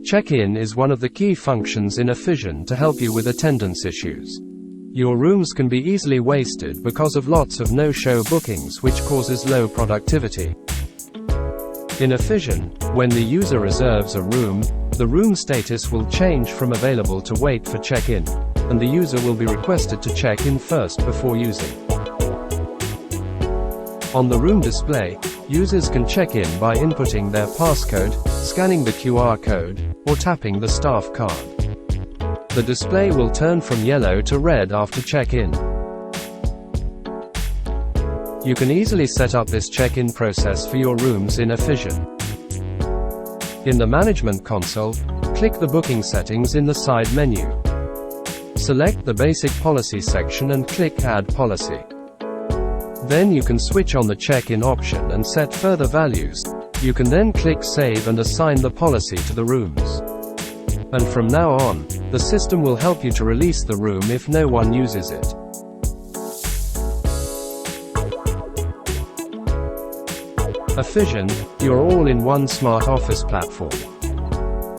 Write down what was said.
Check-in is one of the key functions in Offision to help you with attendance issues. Your rooms can be easily wasted because of lots of no-show bookings, which causes low productivity. In Offision, when the user reserves a room, the room status will change from available to wait for check-in, and the user will be requested to check in first before using. On the room display, users can check in by inputting their passcode, scanning the QR code, or tapping the staff card. The display will turn from yellow to red after check-in. You can easily set up this check-in process for your rooms in Offision. In the Management console, click the Booking settings in the side menu. Select the Basic Policy section and click Add Policy. Then you can switch on the check-in option and set further values. You can then click Save and assign the policy to the rooms. And from now on, the system will help you to release the room if no one uses it. Offision, your all-in-one smart office platform.